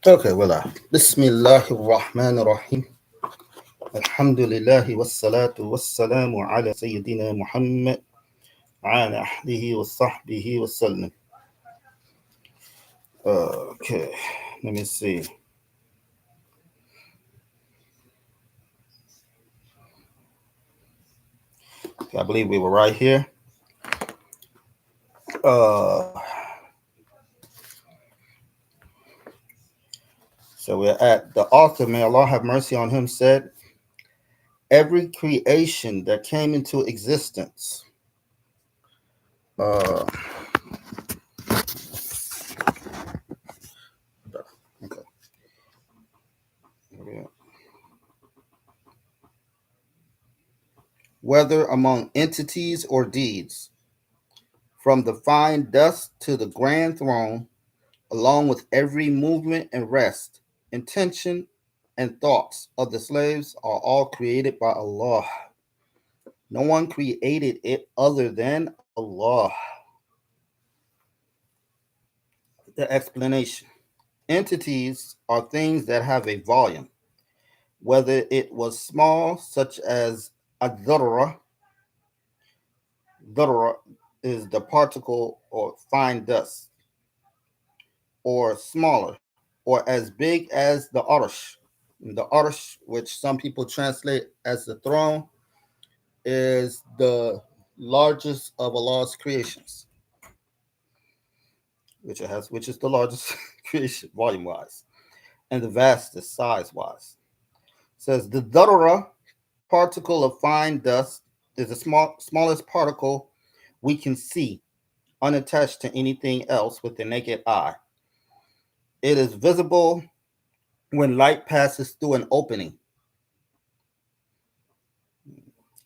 Okay, well, Bismillahir Rahmanir Rahim. Alhamdulillahi wassalatu wassalamu ala Sayyidina Muhammad ala ahlihi wa sahbihi wa sallam. Okay, let me see. Okay, I believe we were right here. Uh, so we're at the author, may Allah have mercy on him, said, every creation that came into existence. Uh, okay. Whether among entities or deeds, from the fine dust to the grand throne, along with every movement and rest, intention, and thoughts of the slaves are all created by Allah. No one created it other than Allah. The explanation. Entities are things that have a volume, whether it was small, such as a dharra. Dharra is the particle or fine dust, or smaller, or as big as the arsh. The arsh, which some people translate as the throne, is the largest of Allah's creations, which is the largest creation volume wise, and the vastest size wise. Says the dharra, particle of fine dust, is the smallest particle we can see, unattached to anything else with the naked eye. It is visible when light passes through an opening,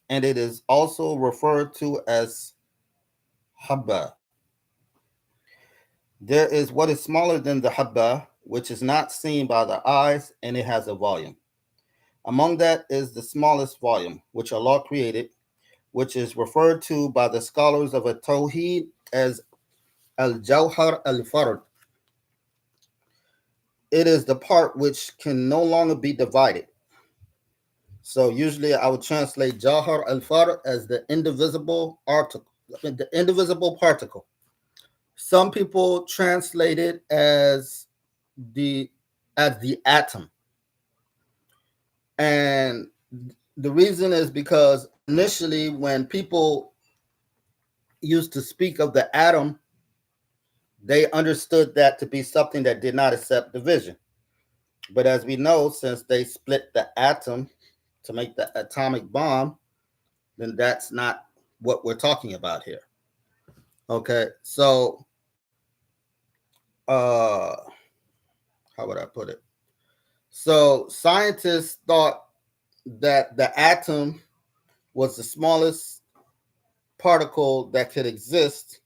and it is also referred to as habba. There is what is smaller than the habba, which is not seen by the eyes, and it has a volume. Among that is the smallest volume, which Allah created, which is referred to by the scholars of a Tawheed as Al Jawhar al Fard. It is the part which can no longer be divided. So usually I would translate Jawhar al Fard as the indivisible article, the indivisible particle. Some people translate it the as the atom. And the reason is because initially when people used to speak of the atom, they understood that to be something that did not accept division. But as we know, since they split the atom to make the atomic bomb, then that's not what we're talking about here. Okay, so uh how would I put it? So scientists thought that the atom was the smallest particle that could exist,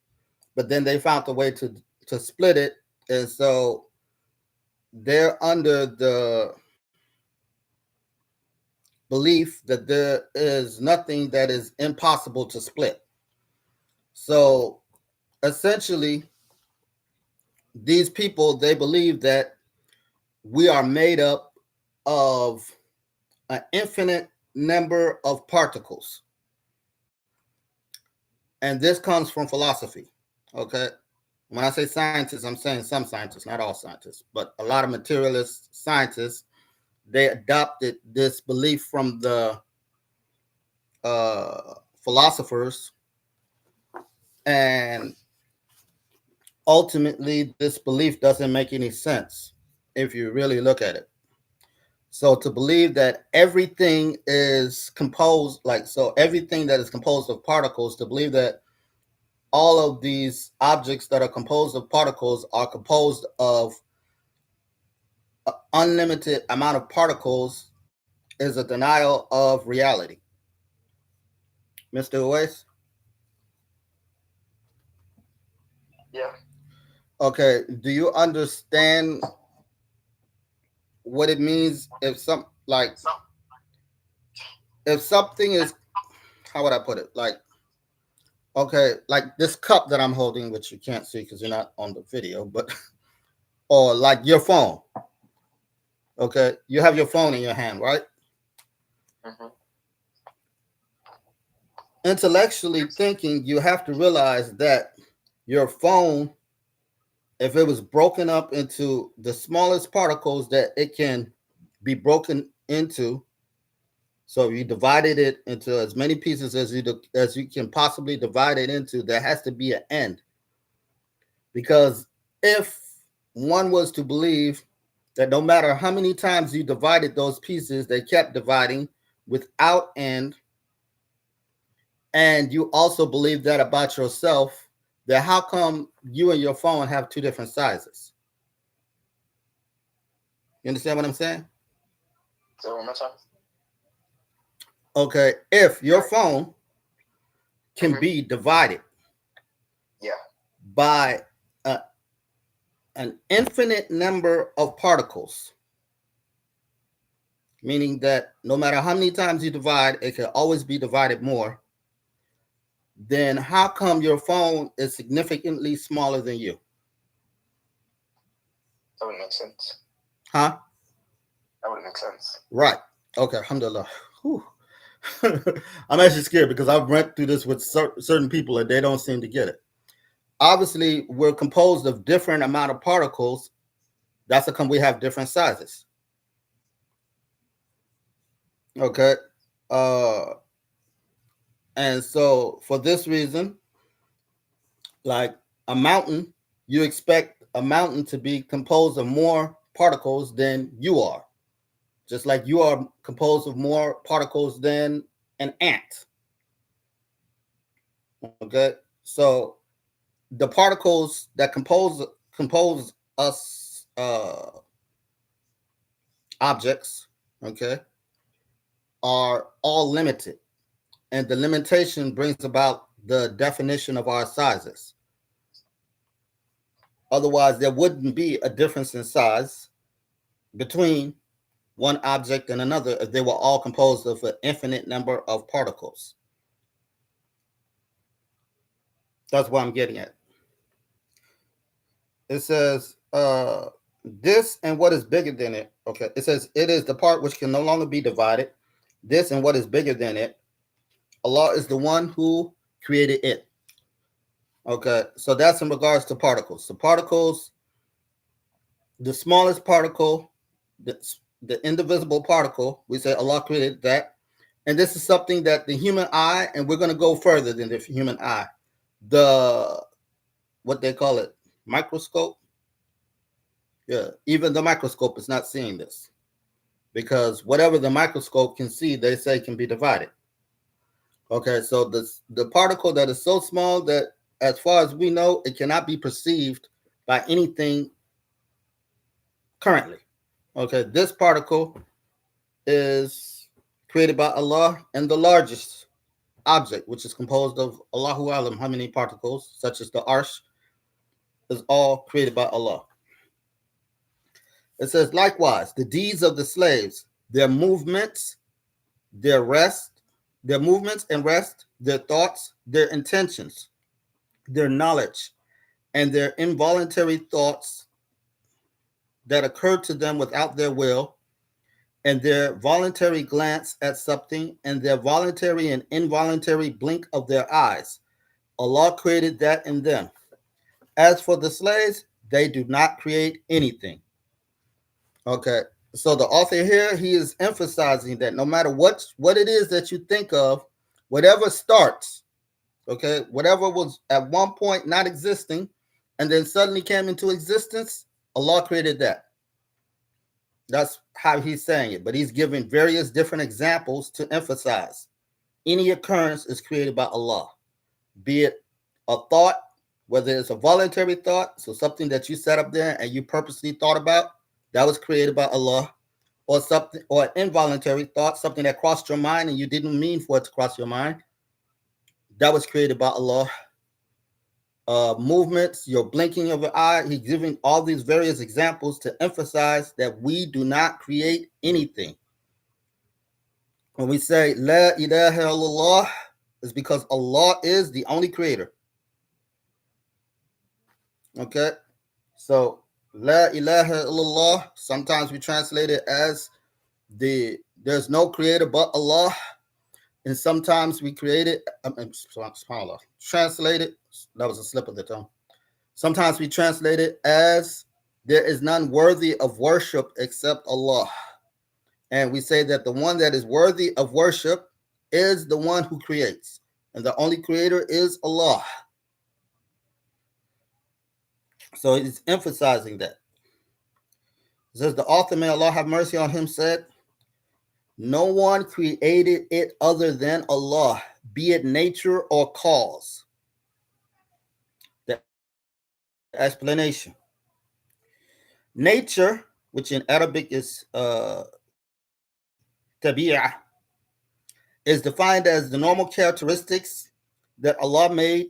but then they found a way to split it, and so they're under the belief that there is nothing that is impossible to split. So essentially, these people, they believe that we are made up of an infinite number of particles, and this comes from philosophy. Okay, when I say scientists, I'm saying some scientists, not all scientists, but a lot of materialist scientists, they adopted this belief from the philosophers, and ultimately, this belief doesn't make any sense if you really look at it. So to believe that everything is composed, like so, everything that is composed of particles, to believe that all of these objects that are composed of particles are composed of an unlimited amount of particles is a denial of reality. Mr. Uwais? Yeah. Okay, do you understand what it means if So if something is, how would I put it? Like, okay, like this cup that I'm holding, which you can't see because you're not on the video, but or like your phone. Okay, you have your phone in your hand, right? Mm-hmm. Intellectually thinking, you have to realize that your phone, if it was broken up into the smallest particles that it can be broken into, so you divided it into as many pieces as you can possibly divide it into, there has to be an end. Because if one was to believe that no matter how many times you divided those pieces, they kept dividing without end, and you also believe that about yourself, then how come you and your phone have two different sizes? You understand what I'm saying? So one more time. Okay, if your phone can Mm-hmm. be divided Yeah. by a, an infinite number of particles, meaning that no matter how many times you divide, it can always be divided more, then how come your phone is significantly smaller than you? That would make sense. Huh? That would make sense. Right. Okay, alhamdulillah. Whew. I'm actually scared because I've went through this with certain people and they don't seem to get it. Obviously, we're composed of different amount of particles. That's how come we have different sizes. Okay. Uh, and so for this reason, like a mountain, you expect a mountain to be composed of more particles than you are, just like you are composed of more particles than an ant. Okay, so the particles that compose us objects, okay, are all limited, and the limitation brings about the definition of our sizes. Otherwise, there wouldn't be a difference in size between one object and another if they were all composed of an infinite number of particles. That's what I'm getting at. It says, this and what is bigger than it. Okay. It says, it is the part which can no longer be divided. This and what is bigger than it. Allah is the one who created it. Okay. So that's in regards to particles. The particles, the smallest particle, the, the indivisible particle, we say Allah created that. And this is something that the human eye, and we're going to go further than the human eye, the, what they call it, microscope. Yeah, even the microscope is not seeing this because whatever the microscope can see, they say can be divided. Okay, so the particle that is so small that, as far as we know, it cannot be perceived by anything currently. Okay, this particle is created by Allah, and the largest object, which is composed of Allahu Alam, how many particles, such as the Arsh, is all created by Allah. It says, likewise, the deeds of the slaves, their movements, their rest, their movements and rest, their thoughts, their intentions, their knowledge, and their involuntary thoughts that occurred to them without their will, and their voluntary glance at something, and their voluntary and involuntary blink of their eyes. Allah created that in them. As for the slaves, they do not create anything. Okay. So the author here, he is emphasizing that no matter what it is that you think of, whatever starts, okay, whatever was at one point not existing and then suddenly came into existence, Allah created that. That's how he's saying it. But he's giving various different examples to emphasize any occurrence is created by Allah, be it a thought, whether it's a voluntary thought, so something that you set up there and you purposely thought about, that was created by Allah, or something, or involuntary thought, something that crossed your mind and you didn't mean for it to cross your mind, that was created by Allah. Movements, your blinking of your eye, he's giving all these various examples to emphasize that we do not create anything. When we say La ilaha illallah, it's because Allah is the only creator. Okay, so La ilaha illallah. Sometimes we translate it as there's no creator but Allah, and sometimes we create it. Subhanallah. Translate it. That was a slip of the tongue. Sometimes we translate it as there is none worthy of worship except Allah. And we say that the one that is worthy of worship is the one who creates. And the only creator is Allah. So he's emphasizing that. It says the author, may Allah have mercy on him, said, no one created it other than Allah, be it nature or cause. The explanation. Nature, which in Arabic is tabi'ah, is defined as the normal characteristics that Allah made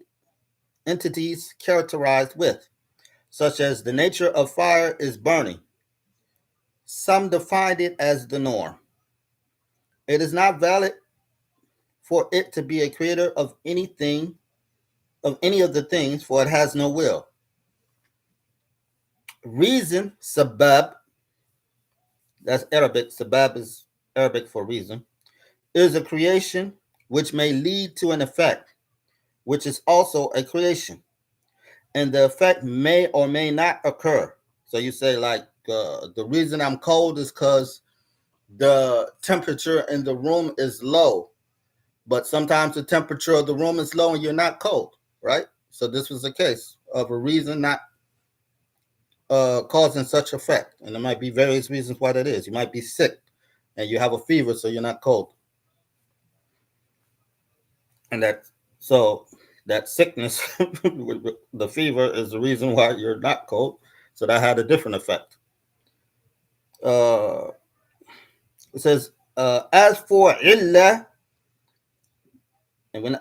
entities characterized with, such as the nature of fire is burning. Some defined it as the norm. It is not valid for it to be a creator of anything, of any of the things, for it has no will. Reason, sabab, that's Arabic, sabab is Arabic for reason, is a creation which may lead to an effect, which is also a creation. And the effect may or may not occur. So you say, like, the reason I'm cold is because the temperature in the room is low. But sometimes the temperature of the room is low and you're not cold, right? So this was a case of a reason not causing such effect. And there might be various reasons why that is. You might be sick and you have a fever, so you're not cold. And that sickness, the fever, is the reason why you're not cold. So that had a different effect. Uh, it says, as for illah, and when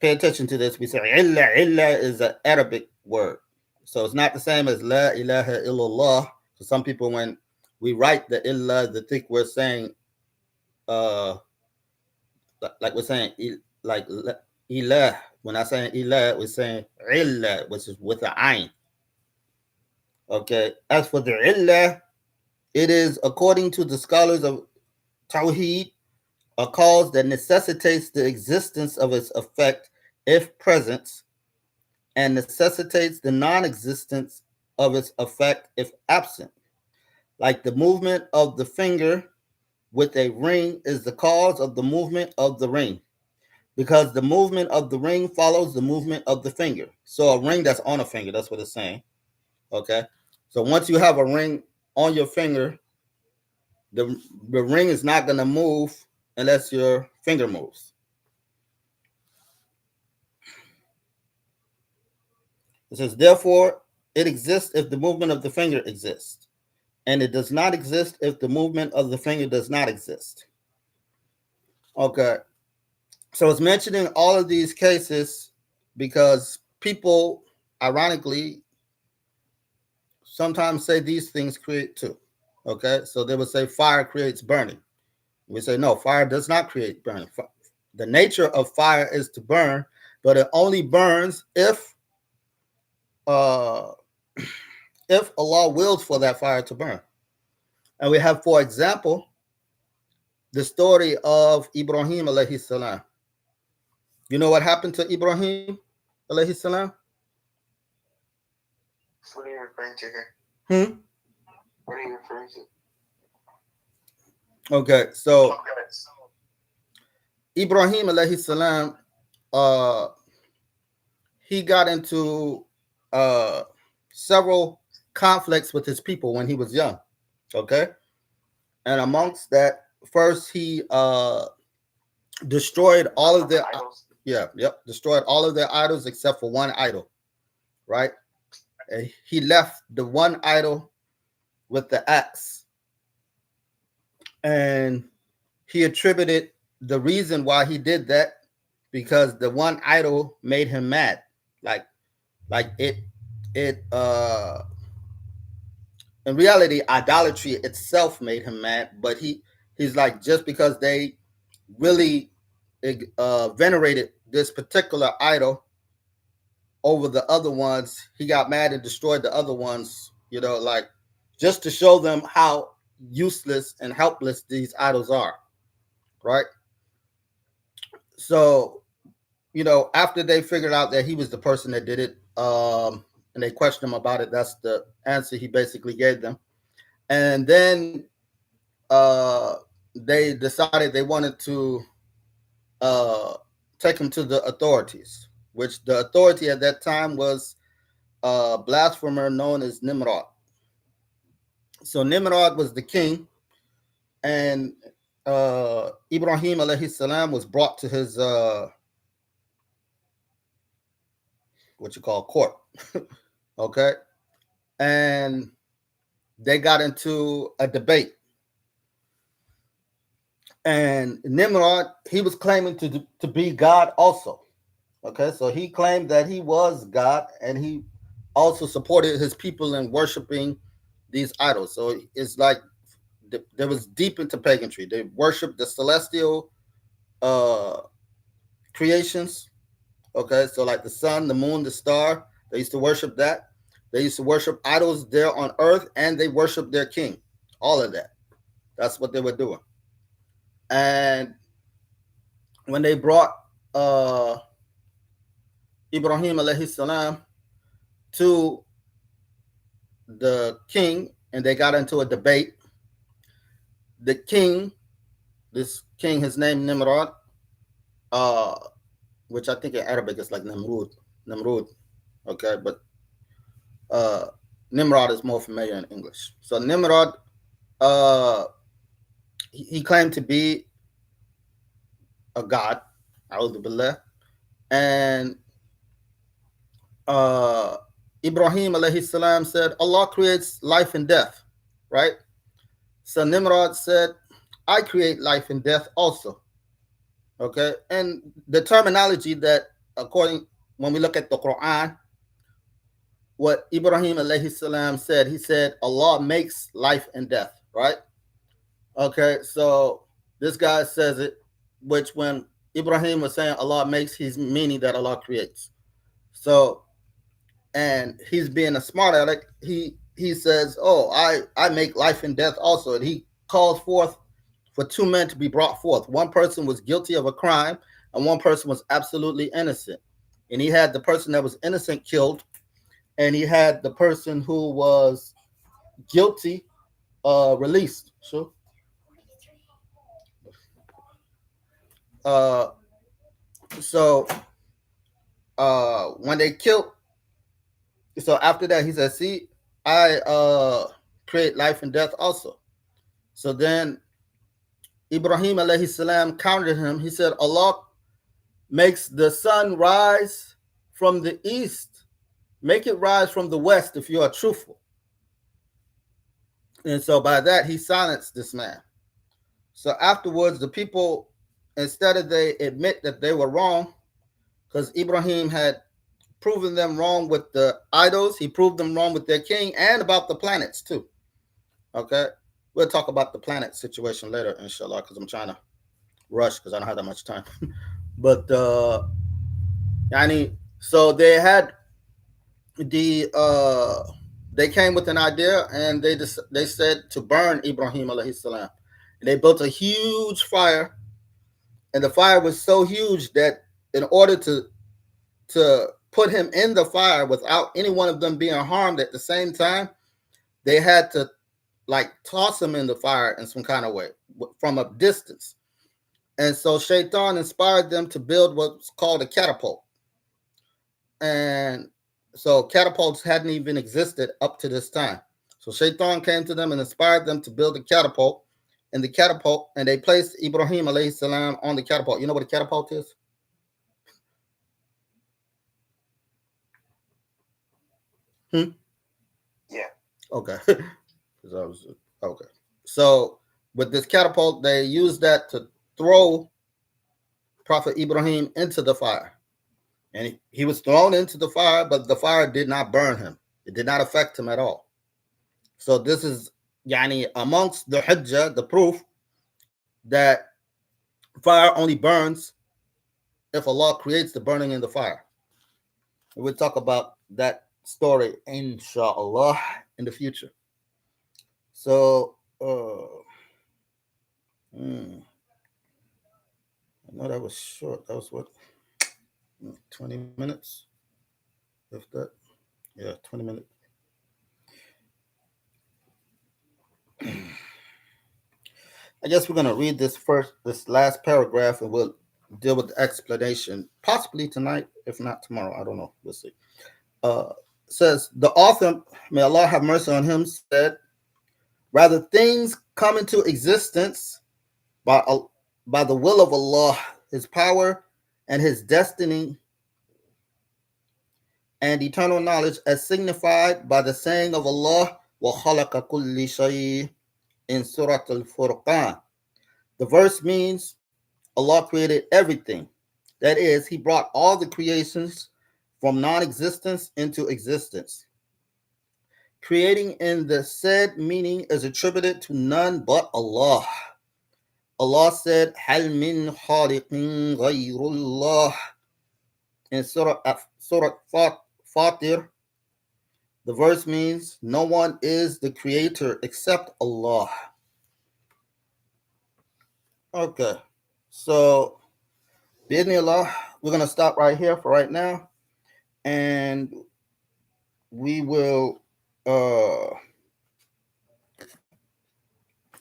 pay attention to this, we say illah is an Arabic word. So it's not the same as la ilaha illallah. So some people, when we write the illah, they think we're saying, like we're saying, like ilah. When I say ilah, we're saying illah, which is with an ayn. Okay. As for the illah, it is, according to the scholars of Tawheed, a cause that necessitates the existence of its effect if present, and necessitates the non-existence of its effect if absent. Like the movement of the finger with a ring is the cause of the movement of the ring, because the movement of the ring follows the movement of the finger. So a ring that's on a finger, that's what it's saying. Okay. So once you have a ring on your finger, the ring is not going to move unless your finger moves. It says, therefore, it exists if the movement of the finger exists, and it does not exist if the movement of the finger does not exist. Okay. So it's mentioning all of these cases because people, ironically, sometimes say these things create too. Okay. So they would say fire creates burning. We say, no, fire does not create burning. The nature of fire is to burn, but it only burns uh, if Allah wills for that fire to burn. And we have, for example, the story of Ibrahim alayhi salam. You know what happened to Ibrahim alayhi salam? What are you referring to here? What are you referring to? Okay, so Ibrahim alayhi salam, he got into several conflicts with his people when he was young. Okay, and amongst that, first he destroyed all of their idols. Destroyed all of their idols except for one idol, right? And he left the one idol with the axe, and he attributed the reason why he did that because the one idol made him mad, like it in reality idolatry itself made him mad, but he's like, just because they really venerated this particular idol over the other ones, he got mad and destroyed the other ones like just to show them how useless and helpless these idols are, right? So, after they figured out that he was the person that did it, and they questioned him about it, that's the answer he basically gave them. And then they decided they wanted to uh, take him to the authorities, which the authority at that time was a blasphemer known as Nimrod. So Nimrod was the king, and Ibrahim alayhi salam was brought to his what you call court. Okay, and they got into a debate. And Nimrod, he was claiming to be God also. Okay, so he claimed that he was God, and he also supported his people in worshiping these idols. So it's like there was deep into paganry. They worshiped the celestial uh, creations. Okay, so like the sun, the moon, the star, they used to worship that. They used to worship idols there on earth, and they worshiped their king. All of that. That's what they were doing. And when they brought Ibrahim alayhi salam to the king and they got into a debate, the king, this king, his name Nimrod, uh, which I think in Arabic is like Namrud, okay, but uh, Nimrod is more familiar in English. So Nimrod, uh, he claimed to be a god, and uh, Ibrahim alayhi salam said, Allah creates life and death, right? So Nimrod said, I create life and death also. Okay. And the terminology that, according, when we look at the Quran, what Ibrahim alayhi salam said, he said, Allah makes life and death, right? Okay. So this guy says it, which when Ibrahim was saying Allah makes, he's meaning that Allah creates. So, and he's being a smart aleck. He says, "Oh, I make life and death also." And he calls forth for two men to be brought forth. One person was guilty of a crime, and one person was absolutely innocent. And he had the person that was innocent killed, and he had the person who was guilty released. Sure. Uh, so when they killed, so after that, he said, "See, I create life and death also." So then Ibrahim alayhi salam countered him. He said, Allah makes the sun rise from the east. Make it rise from the west if you are truthful. And so by that, he silenced this man. So afterwards, the people, instead of they admit that they were wrong, because Ibrahim had proven them wrong with the idols, he proved them wrong with their king and about the planets too. Okay. We'll talk about the planet situation later, inshallah, because I'm trying to rush because I don't have that much time. But so they came with an idea, and they said to burn Ibrahim alayhi salam. And they built a huge fire, and the fire was so huge that in order to put him in the fire without any one of them being harmed at the same time, they had to like toss him in the fire in some kind of way from a distance. And so Shaitan inspired them to build what's called a catapult. And so catapults hadn't even existed up to this time. So Shaitan came to them and inspired them to build a catapult. And they placed Ibrahim alayhi salam on the catapult. You know what a catapult is? Yeah. Okay. Okay. So with this catapult, they used that to throw Prophet Ibrahim into the fire. And he was thrown into the fire, but the fire did not burn him. It did not affect him at all. So this is amongst the hujjah, the proof that fire only burns if Allah creates the burning in the fire. We'll talk about that story, inshallah, in the future. So, I know that was short. That was what, 20 minutes, if that. Yeah, 20 minutes. I guess we're going to read this last paragraph, and we'll deal with the explanation possibly tonight, if not tomorrow. I don't know. We'll see. Uh, says the author, may Allah have mercy on him, said, rather things come into existence by by the will of Allah, His power, and His destiny and eternal knowledge, as signified by the saying of Allah, وَخَلَقَ كُلِّ شَيْءٍ in Surah Al-Furqan. The verse means Allah created everything. That is, He brought all the creations from non-existence into existence. Creating in the said meaning is attributed to none but Allah. Allah said, هَلْ مِنْ خَالِقٍ غَيْرُ اللَّهِ in Surah Fatir. The verse means no one is the creator except Allah. Okay, so Bismillah, we're going to stop right here for right now, and we will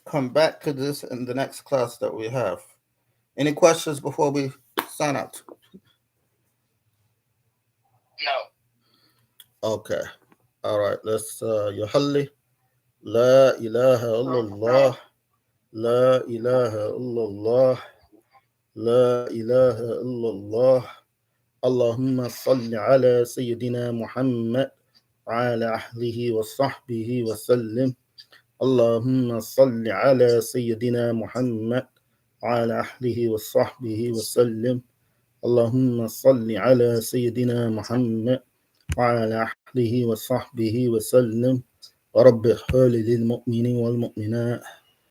come back to this in the next class that we have. Any questions before we sign out? No. Okay. All right. Let's Yuhalli. La ilaha illallah. La ilaha illallah. La ilaha illallah. Allahumma salli ala Sayyidina Muhammad wa ala ahlihi wa sahbihi wa sallim. اللهم صل على سيدنا محمد وعلى أهله وصحبه وسلم. اللهم صل على سيدنا محمد وعلى أهله وصحبه وسلم. ورب اغفر للمؤمنين والمؤمنات